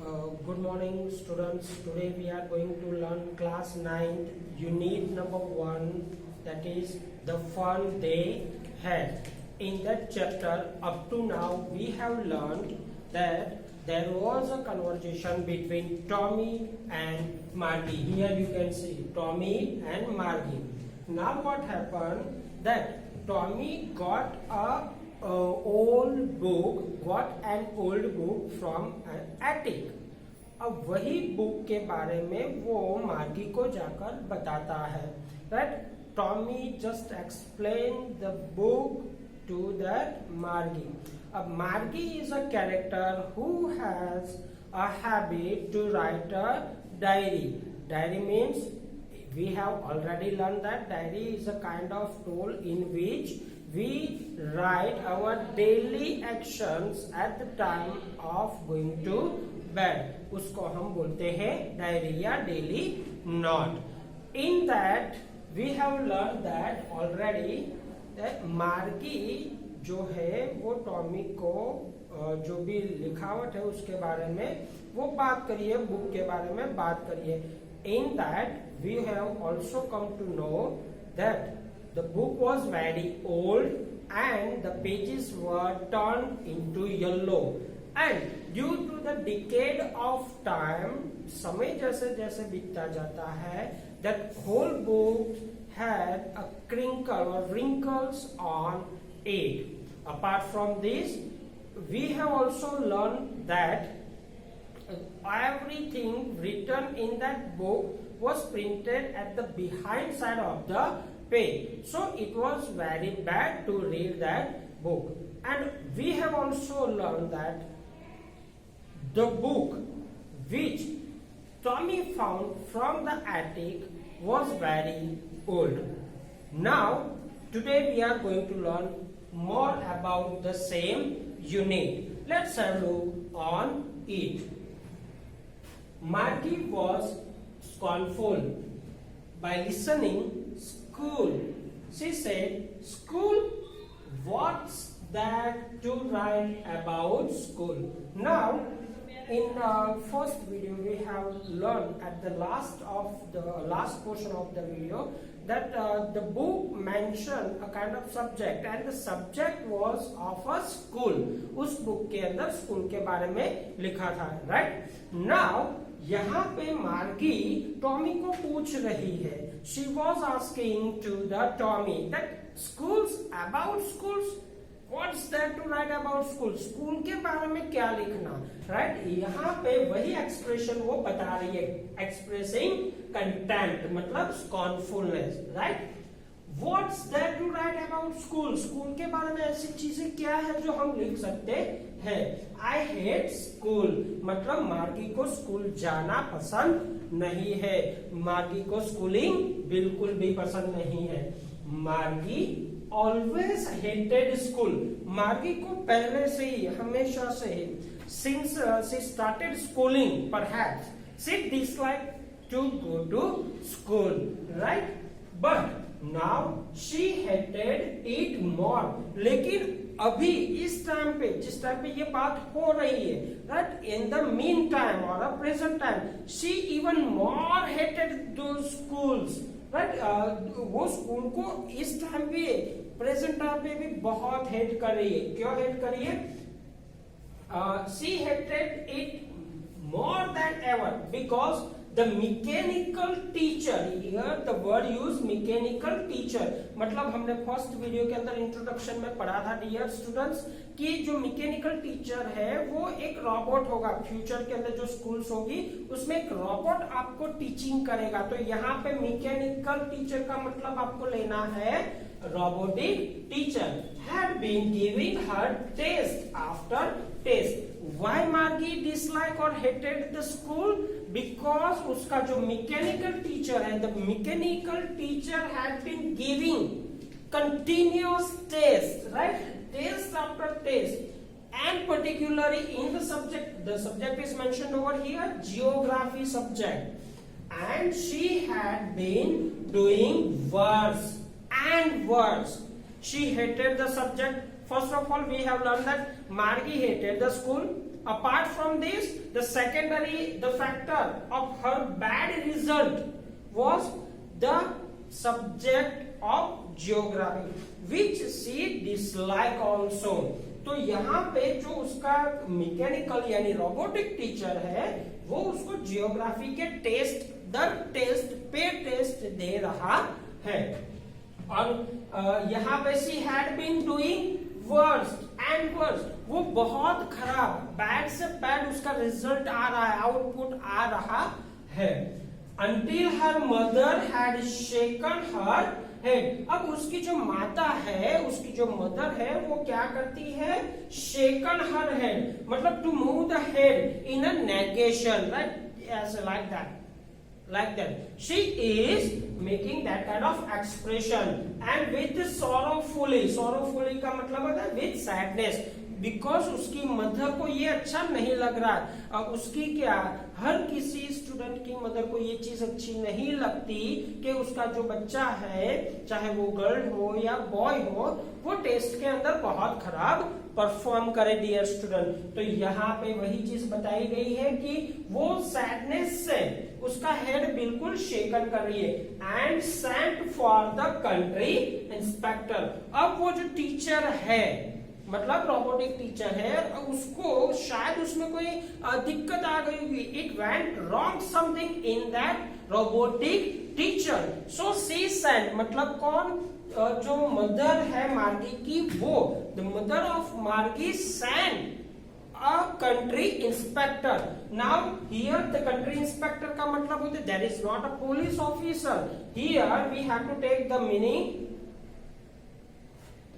Good morning students. Today we are going to learn class 9 unit number 1, that is the fun they had. In that chapter up to now we have learned that there was a conversation between Tommy and Margie. Here you can see Tommy and Margie. Now what happened that Tommy got an old book from an attic. अब वही book के बारे में वो मार्गी को जाकर बताता है. That Tommy just explained the book to that Margie. अब Margie is a character who has a habit to write a diary. Diary means we have already learned that diary is a kind of tool in which we write our daily actions at the time of going to bed. उसको हम बोलते हैं diary या daily note. In that we have learned that already that मार्गी जो है वो Tommy को जो भी लिखावट है उसके बारे में वो बात करिए, बुक के बारे में बात करिए. In that we have also come to know that the book was very old and the pages were turned into yellow. And due to the decade of time, समय जैसे जैसे बीतता जाता है, that whole book had a crinkle or wrinkles on it. Apart from this, we have also learned that everything written in that book was printed at the behind side of the page. So it was very bad to read that book. And we have also learned that the book which Tommy found from the attic was very old. Now, today we are going to learn more about the same unit. Let's have a look on it. Margie was scornful by listening school. She said, "School? What's that to write about school?" Now, in first video we have learned at the last portion of the video that the book mentioned a kind of subject and the subject was of a school. उस book के अंदर school के बारे में लिखा था, right? Now यहाँ पे मार्गी टॉमी को पूछ रही है. She was asking to the Tommy that schools, about schools, what's there to write about school? School के बारे में क्या लिखना, right? यहाँ पे वही एक्सप्रेशन वो बता रही है, expressing contempt मतलब scornfulness, right? What's there to write about school? School के बारे में ऐसी चीजें क्या है जो हम लिख सकते हैं? I hate school मतलब मार्गी को स्कूल जाना पसंद नहीं है. मार्गी को स्कूलिंग बिल्कुल भी पसंद नहीं है. मार्गी always hated school. मार्गी को पहले से ही, हमेशा से ही, since she started schooling, perhaps she disliked to go to school, right? But now she hated it more. लेकिन अभी इस टाइम पे, जिस टाइम पे ये बात हो रही है, right? In the meantime or the present time, she even more hated those schools. Right वो स्कूल को इस टाइम पे, प्रेजेंट टाइम पे भी बहुत हेट कर रही है. क्यों हेट कर रही है? She hated it more than ever because the mechanical teacher, here the word use mechanical teacher, मतलब हमने फर्स्ट वीडियो के अंदर इंट्रोडक्शन में पढ़ा था डियर स्टूडेंट्स कि जो मैकेनिकल टीचर है वो एक रोबोट होगा. फ्यूचर के अंदर जो स्कूल्स होगी उसमें एक रोबोट आपको टीचिंग करेगा. तो यहाँ पे मैकेनिकल टीचर का मतलब आपको लेना है robotic teacher. Had been giving her test after test. Why Margie dislike और हेटेड द स्कूल? बिकॉज उसका जो मैकेनिकल टीचर है, the mechanical teacher had been giving continuous test, right? Test after test, and particularly in the subject is mentioned over here, geography subject, and she had been doing worse and worse. She hated the subject. First of all, we have learned that Margie hated the school. apart from this, the factor of her bad result was the subject of geography which she disliked also. तो यहाँ पे जो उसका mechanical यानी robotic teacher है वो उसको geography के पे टेस्ट दे रहा है। और यहाँ पे she had been doing worst, वो बहुत खराब, बैड से बैड उसका रिजल्ट आ रहा है, आउटपुट आ रहा है। Until her mother had shaken her head. अब उसकी जो माता है, उसकी जो मदर है, वो क्या करती है? Shaken her head, मतलब to move the head in a negation, right? Yes, like that. She is making that kind of expression and with sorrowfully का मतलब होता है with sadness, बिकॉज उसकी मदर को ये अच्छा नहीं लग रहा है। उसकी क्या, हर किसी स्टूडेंट की मदर को ये चीज अच्छी नहीं लगती कि उसका जो बच्चा है, चाहे वो गर्ल हो या बॉय हो, वो टेस्ट के अंदर बहुत खराब परफॉर्म करे डियर स्टूडेंट। तो यहाँ पे वही चीज बताई गई है कि वो सैडनेस से उसका हेड बिल्कुल शेकन कर रही है। And sent for the country inspector. अब वो जो टीचर है, मतलब रोबोटिक टीचर है, उसको शायद उसमें कोई दिक्कत आ गई होगी। It went wrong something in that robotic teacher, so she sent, मतलब कौन, जो मदर है मार्गी की, वो the mother of Margie sent a country inspector. Now here the country inspector का मतलब होता है that is not a police officer. Here we have to take the meaning.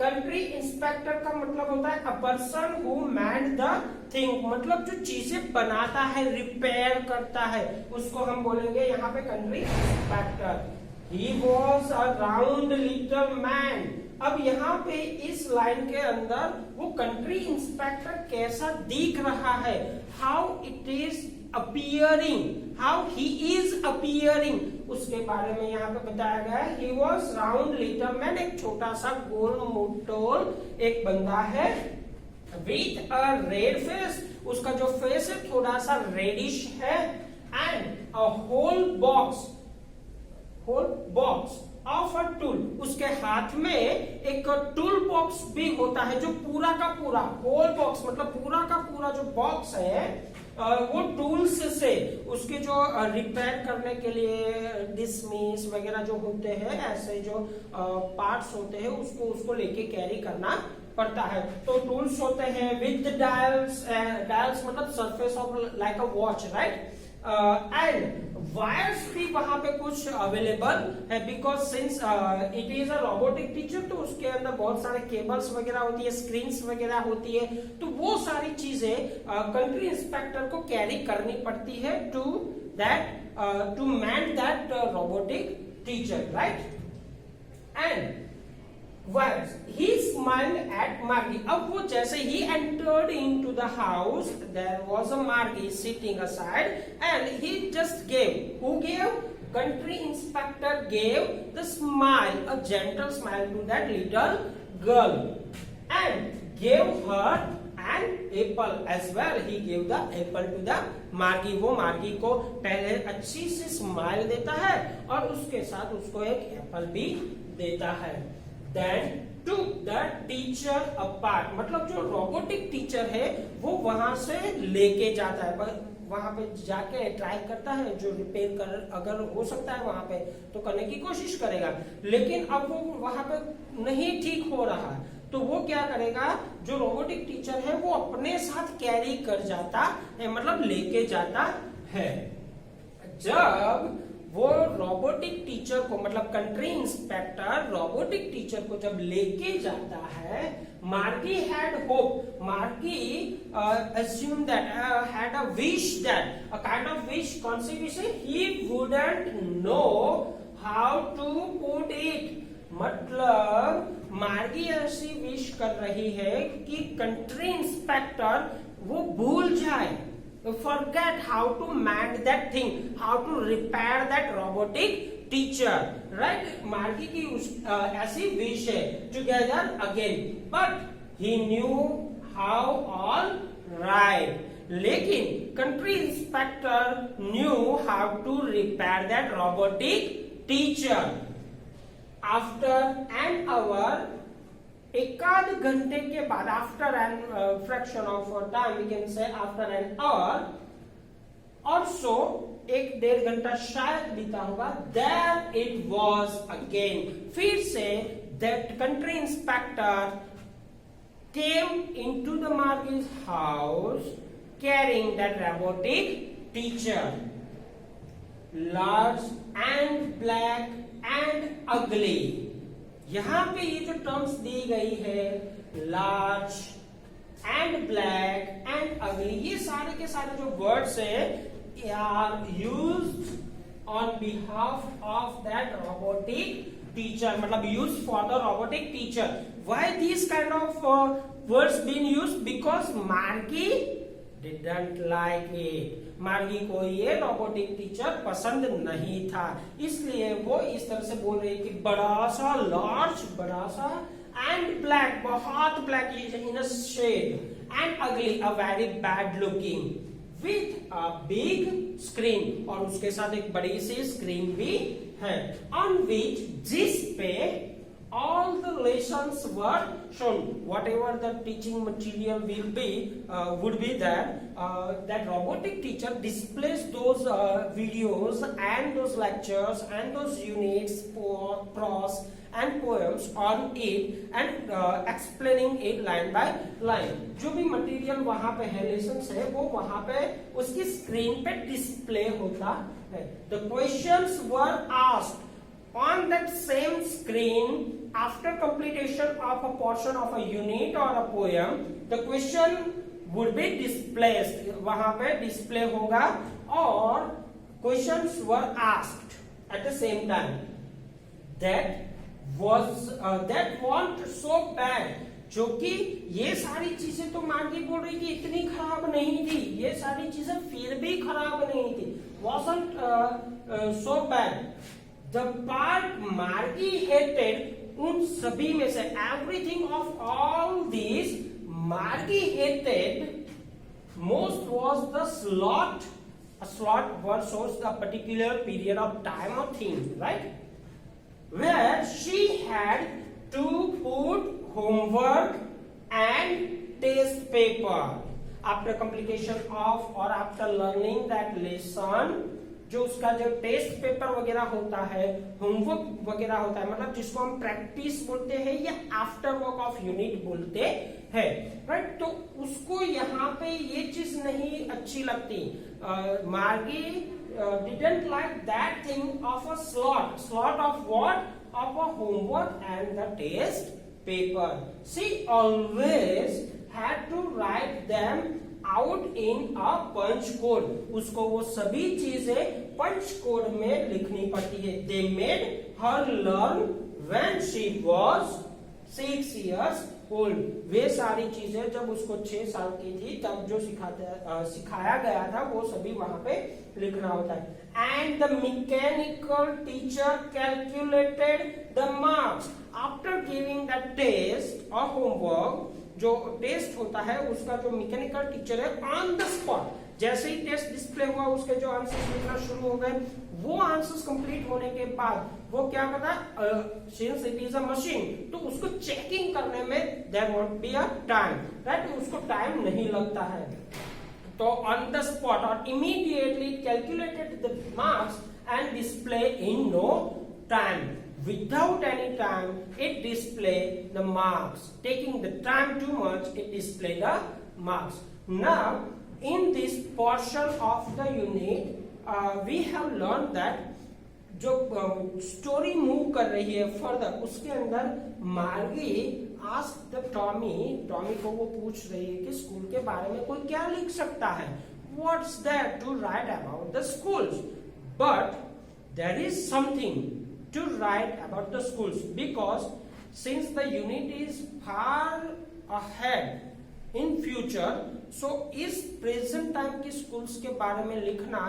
Country inspector का मतलब होता है a person who man the thing, मतलब जो चीजें बनाता है, रिपेयर करता है, उसको हम बोलेंगे यहाँ पे country inspector. He was a round little man. अब यहाँ पे इस लाइन के अंदर वो कंट्री इंस्पेक्टर कैसा दिख रहा है, how it is appearing, how he is appearing, उसके बारे में यहाँ पे बताया गया है। He was round little man, एक छोटा सा गोल मोटोल एक बंदा है, with a red face, उसका जो फेस है थोड़ा सा रेडिश है, and a whole box of a tool, उसके हाथ में एक टूल बॉक्स भी होता है, जो पूरा का पूरा, होल बॉक्स मतलब पूरा का पूरा जो बॉक्स है, वो टूल्स से उसके जो रिपेयर करने के लिए डिसमिस वगैरह जो होते हैं, ऐसे जो पार्ट्स होते हैं, उसको लेके कैरी करना पड़ता है। तो टूल्स होते हैं विद डायल्स मतलब surface of like a watch, right. And wires भी वहां पे कुछ अवेलेबल है, because since it is a robotic teacher, तो उसके अंदर बहुत सारे केबल्स वगैरह होती है, स्क्रीन्स वगैरह होती है, तो वो सारी चीजें कंट्री इंस्पेक्टर को कैरी करनी पड़ती है to man that robotic teacher, right. And wires. He smiled at Margie. अब वो जैसे he entered into the house, there was a Margie sitting aside, and he just gave. Who gave? Country inspector gave the smile, a gentle smile to that little girl, and gave her an apple as well. He gave the apple to the Margie. वो Margie को पहले अच्छी सी smile देता है और उसके साथ उसको एक एप्पल भी देता है। Then took the teacher apart, मतलब जो रोबोटिक टीचर है वो वहां से लेके जाता है, वहां पे जाके ट्राई करता है, जो रिपेयर कर अगर हो सकता है वहां पे तो करने की कोशिश करेगा, लेकिन अब वो वहां पे नहीं ठीक हो रहा, तो वो क्या करेगा, जो रोबोटिक टीचर है वो अपने साथ कैरी कर जाता है, मतलब लेके जाता है। जब वो रोबोटिक टीचर को, मतलब कंट्री इंस्पेक्टर रोबोटिक टीचर को जब लेके जाता है, मार्गी हैड होप, मार्गी assumed that had a wish, that a kind of wish, कौन सी विश है, he wouldn't know how to put it, मतलब मार्गी ऐसी विश कर रही है कि कंट्री इंस्पेक्टर वो भूल जाए, forget how to mend that thing, how to repair that robotic teacher, right? मार्गी की ऐसी विश है, together again, but he knew how all right, लेकिन country inspector knew how to repair that robotic teacher. After an hour, एक आध घंटे के बाद, after an fraction of time we can say after an hour और so, एक डेढ़ घंटा शायद बीता होगा, देयर इट वॉज अगेन, फिर से that country inspector came into the Margie's house carrying that robotic teacher, large and black and ugly. यहां पे ये जो टर्म्स दी गई है, लार्ज एंड ब्लैक एंड अगली, ये सारे के सारे जो वर्ड्स है are used on behalf of that robotic teacher, मतलब use for the robotic teacher. Why this kind of words been used? Because Margie didn't like it, Margie को ये रोबोटिक टीचर पसंद नहीं था, इसलिए वो इस तरह से बोल रही है कि बड़ा सा, लार्ज, बड़ा सा, एंड ब्लैक, बहुत black in a shade, and ugly, a very bad looking, with a big screen, और उसके साथ एक बड़ी सी स्क्रीन भी है, ऑन विच, जिस पे all the lessons were shown, whatever the teaching material will be would be there, that robotic teacher displays those videos and those lectures and those units, prose and poems on it and explaining it line by line। जो भी material वहां पे है, lessons है, वो वहां पे उसकी स्क्रीन पे डिस्प्ले होता है। The questions were asked on that same screen after completion of a portion of a unit or a poem, the question would be displayed, वहां पे डिस्प्ले होगा, और questions were asked at the same time। that want so bad, जो कि ये सारी चीजें तो मार्गी बोल रही थी इतनी खराब नहीं थी, ये सारी चीजें फिर भी खराब नहीं थी, wasn't so bad। The part Margie hated, उन सभी में से, everything of all these Margie hated most was the slot। A slot word shows a particular period of time or thing, right? Where she had to put homework and test paper after completion of or after learning that lesson। जो उसका जो test paper वगैरह होता है, homework वगैरह होता है, मतलब जिसको हम प्रैक्टिस बोलते हैं या आफ्टर वर्क ऑफ यूनिट बोलते हैं, राइट? तो उसको यहाँ पे ये चीज नहीं अच्छी लगती। Margie didn't like that thing of a slot of what? Of a homework and the test paper. She always had to write them out in a punch code, उसको वो सभी चीजें पंच कोड में लिखनी पड़ती है। They made her learn when she was 6 years old, वे सारी चीजें जब उसको 6 साल की थी तब जो सिखाया गया था वो सभी वहां पे लिखना होता है। And the mechanical teacher calculated the marks after giving the test और होमवर्क। जो टेस्ट होता है उसका जो मैकेनिकल टीचर है, ऑन द स्पॉट, जैसे ही टेस्ट डिस्प्ले हुआ उसके जो आंसर्स लिखना शुरू हो गए, वो आंसर्स कंप्लीट होने के बाद वो क्या करता है, since it is a machine, तो उसको चेकिंग करने में there won't be a time, right? उसको टाइम नहीं लगता है, तो ऑन द स्पॉट और immediately calculated the marks and display in no time. Without any time, it display the marks. Taking the time too much, it display the marks. Now, in this portion of the unit, we have learned that जो story move कर रही है further, उसके अंदर मार्गी ask the Tommy को वो पूछ रही है कि स्कूल के बारे में कोई क्या लिख सकता है, what's that to write about the schools, but there is something to write about the schools, because since the unit is far ahead in future, so is present time की schools के बारे में लिखना,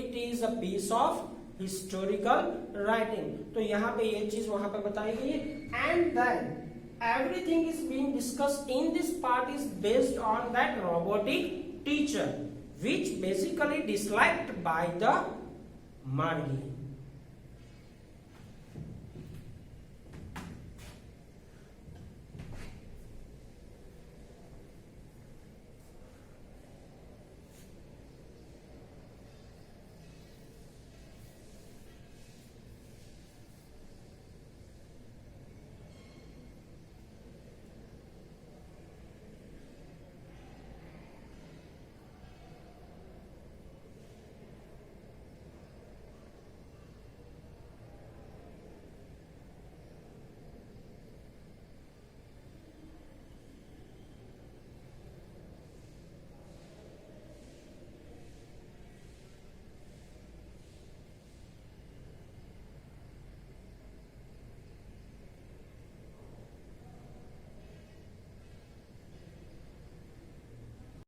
it is a piece of historical writing। तो यहाँ पे ये चीज वहां पे बताई गई है। and then everything is being discussed in this part is based on that robotic teacher, which basically disliked by the Margi.